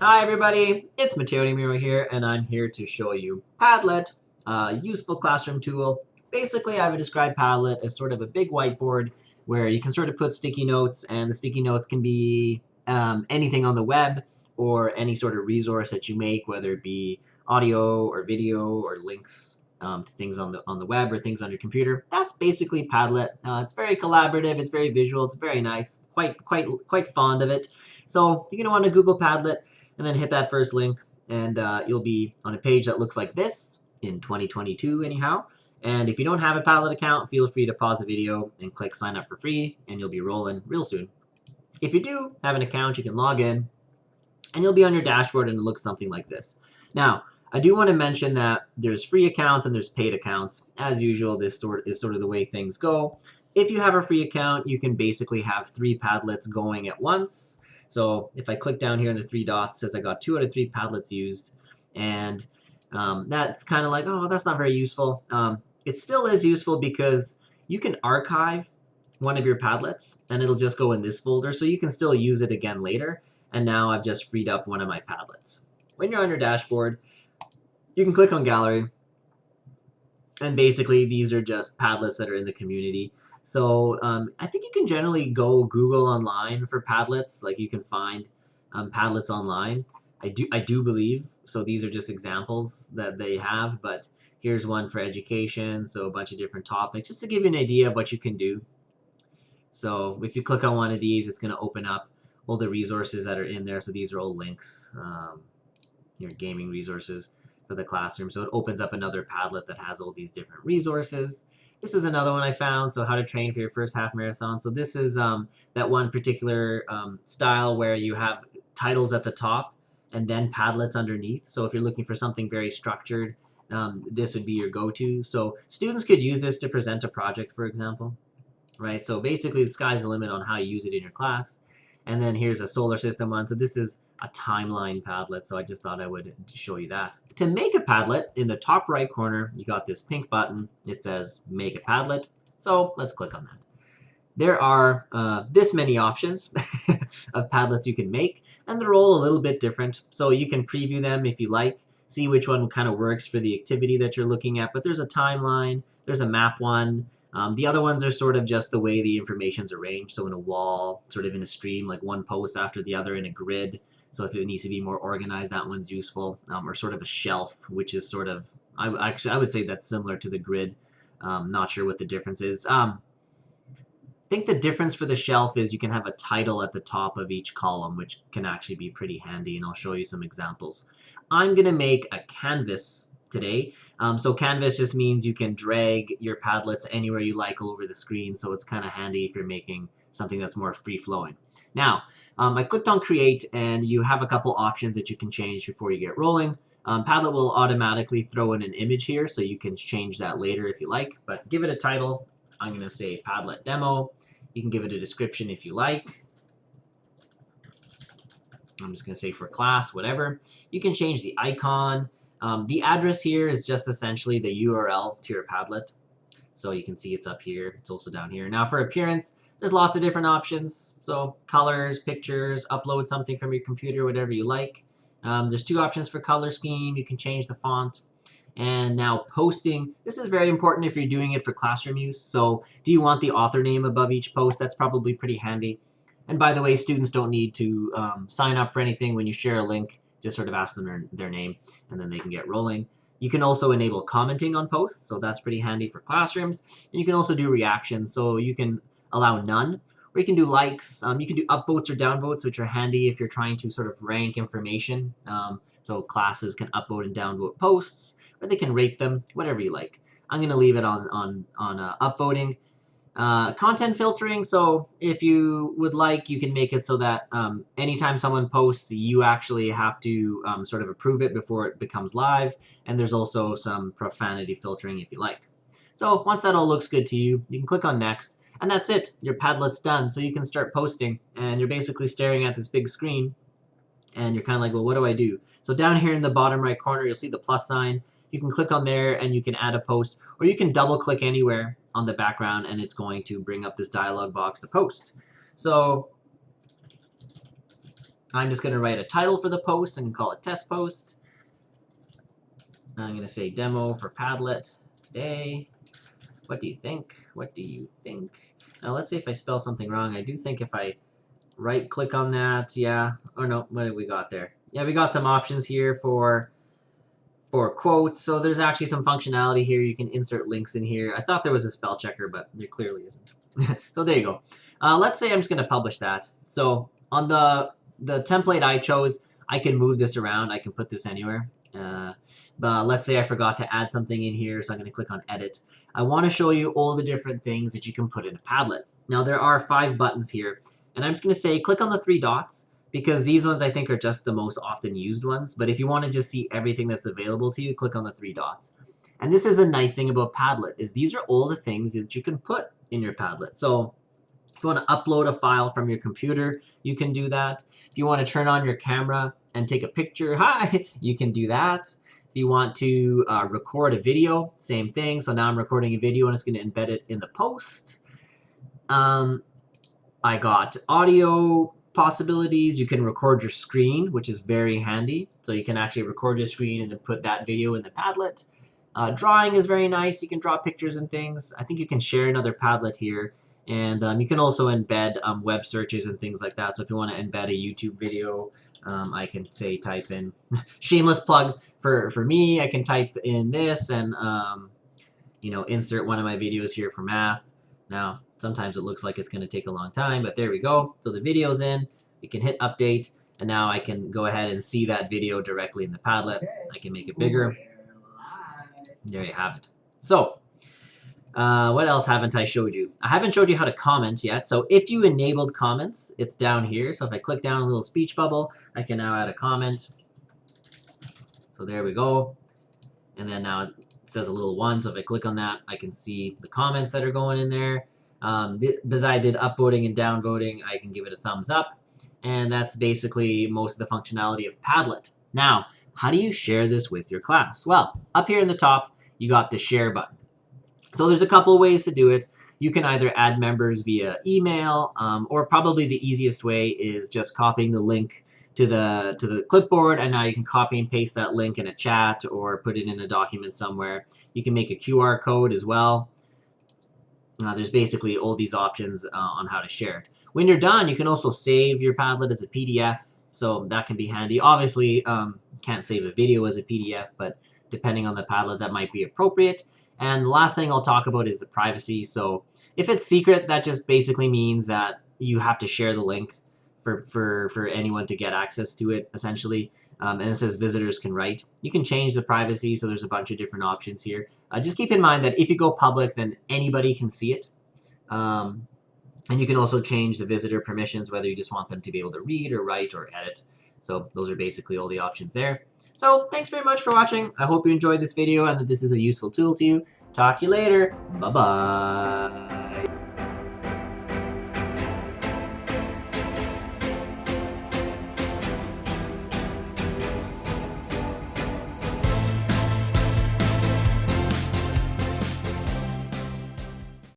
Hi everybody, it's Matteo Miro here, and I'm here to show you Padlet, a useful classroom tool. Basically, I would describe Padlet as sort of a big whiteboard where you can sort of put sticky notes, and the sticky notes can be anything on the web or any sort of resource that you make, whether it be audio or video or links to things on the web or things on your computer. That's basically Padlet. It's very collaborative, it's very visual, it's very nice. Quite fond of it. So you're gonna want to Google Padlet and then hit that first link, and you'll be on a page that looks like this in 2022 anyhow. And if you don't have a Padlet account, feel free to pause the video and click sign up for free, and you'll be rolling real soon. If you do have an account, you can log in, and you'll be on your dashboard, and it looks something like this. Now, I do want to mention that there's free accounts and there's paid accounts. As usual, this is sort of the way things go. If you have a free account, you can basically have 3 Padlets going at once. So if I click down here in the 3 dots, it says I got 2 out of 3 Padlets used. And that's kind of like, oh, that's not very useful. It still is useful because you can archive one of your Padlets and it'll just go in this folder. So you can still use it again later. And now I've just freed up one of my Padlets. When you're on your dashboard, you can click on gallery. And basically, these are just Padlets that are in the community. So I think you can generally go Google online for Padlets. Like you can find Padlets online. I do believe. So these are just examples that they have. But here's one for education. So a bunch of different topics, just to give you an idea of what you can do. So if you click on one of these, it's going to open up all the resources that are in there. So these are all links, your gaming resources for the classroom. So it opens up another Padlet that has all these different resources. This is another one I found. So how to train for your first half marathon. So this is that one particular style where you have titles at the top and then Padlets underneath. So if you're looking for something very structured, this would be your go-to. So students could use this to present a project, for example. Right? So basically, the sky's the limit on how you use it in your class. And then here's a solar system one. So this is a timeline Padlet. So I just thought I would show you that. To make a Padlet, in the top right corner, you got this pink button. It says Make a Padlet. So let's click on that. There are this many options of Padlets you can make, and they're all a little bit different. So you can preview them if you like, see which one kind of works for the activity that you're looking at. But there's a timeline, there's a map one. The other ones are sort of just the way the information's arranged. So in a wall, sort of in a stream, like one post after the other in a grid. So if it needs to be more organized, that one's useful. Or sort of a shelf, which is sort of, I would say that's similar to the grid. Not sure what the difference is. I think the difference for the shelf is you can have a title at the top of each column, which can actually be pretty handy, and I'll show you some examples. I'm going to make a canvas today. So canvas just means you can drag your Padlets anywhere you like all over the screen, so it's kind of handy if you're making something that's more free-flowing. Now, I clicked on Create, and you have a couple options that you can change before you get rolling. Padlet will automatically throw in an image here, so you can change that later if you like, but give it a title. I'm going to say Padlet Demo. You can give it a description if you like. I'm just going to say for class, whatever. You can change the icon. The address here is just essentially the URL to your Padlet. So you can see it's up here. It's also down here. Now for appearance, there's lots of different options. So colors, pictures, upload something from your computer, whatever you like. There's 2 options for color scheme. You can change the font. And now posting, this is very important if you're doing it for classroom use. So do you want the author name above each post? That's probably pretty handy. And by the way, students don't need to sign up for anything. When you share a link, just sort of ask them their name and then they can get rolling. You can also enable commenting on posts, so that's pretty handy for classrooms. And you can also do reactions, so you can allow none, or you can do likes. You can do upvotes or downvotes, which are handy if you're trying to sort of rank information. So classes can upvote and downvote posts, or they can rate them, whatever you like. I'm going to leave it on upvoting. Content filtering, so if you would like, you can make it so that anytime someone posts, you actually have to sort of approve it before it becomes live. And there's also some profanity filtering if you like. So once that all looks good to you, you can click on next, and that's it. Your Padlet's done, so you can start posting, and you're basically staring at this big screen, and you're kind of like, well, what do I do? So down here in the bottom right corner, you'll see the plus sign. You can click on there and you can add a post, or you can double click anywhere on the background and it's going to bring up this dialog box to post. So I'm just going to write a title for the post and call it test post. I'm going to say demo for Padlet today. What do you think? What do you think? Now let's say if I spell something wrong. I do think if I right click on that, yeah. Oh no, what have we got there? Yeah, we got some options here for quotes. So there's actually some functionality here. You can insert links in here. I thought there was a spell checker, but there clearly isn't. So there you go. Let's say I'm just going to publish that. So on the template I chose, I can move this around. I can put this anywhere. But let's say I forgot to add something in here, so I'm going to click on edit. I want to show you all the different things that you can put in a Padlet. Now there are 5 buttons here, and I'm just going to say click on the 3 dots, because these ones I think are just the most often used ones. But if you want to just see everything that's available to you, click on the 3 dots. And this is the nice thing about Padlet, is these are all the things that you can put in your Padlet. So if you want to upload a file from your computer, you can do that. If you want to turn on your camera and take a picture, hi, you can do that. If you want to record a video, same thing. So now I'm recording a video and it's going to embed it in the post. I got audio possibilities. You can record your screen, which is very handy. So you can actually record your screen and then put that video in the Padlet. Drawing is very nice. You can draw pictures and things. I think you can share another Padlet here. And you can also embed web searches and things like that. So if you want to embed a YouTube video, I can say type in, shameless plug for me, I can type in this and, you know, insert one of my videos here for math. Now, sometimes it looks like it's going to take a long time, but there we go. So the video's in, we can hit update, and now I can go ahead and see that video directly in the Padlet. I can make it bigger. There you have it. So, what else haven't I showed you? I haven't showed you how to comment yet. So if you enabled comments, it's down here. So if I click down a little speech bubble, I can now add a comment. So there we go. And then now it says a little 1. So if I click on that, I can see the comments that are going in there. Because I did upvoting and downvoting, I can give it a thumbs up. And that's basically most of the functionality of Padlet. Now, how do you share this with your class? Well, up here in the top, you got the share button. So there's a couple ways to do it. You can either add members via email, or probably the easiest way is just copying the link to the clipboard, and now you can copy and paste that link in a chat or put it in a document somewhere. You can make a QR code as well. There's basically all these options on how to share it. When you're done, you can also save your Padlet as a PDF, so that can be handy. Obviously, can't save a video as a PDF, but depending on the Padlet, that might be appropriate. And the last thing I'll talk about is the privacy. So if it's secret, that just basically means that you have to share the link for anyone to get access to it, essentially. And it says visitors can write. You can change the privacy, so there's a bunch of different options here. Just keep in mind that if you go public, then anybody can see it. And you can also change the visitor permissions, whether you just want them to be able to read or write or edit. So those are basically all the options there. So thanks very much for watching. I hope you enjoyed this video and that this is a useful tool to you. Talk to you later. Bye-bye.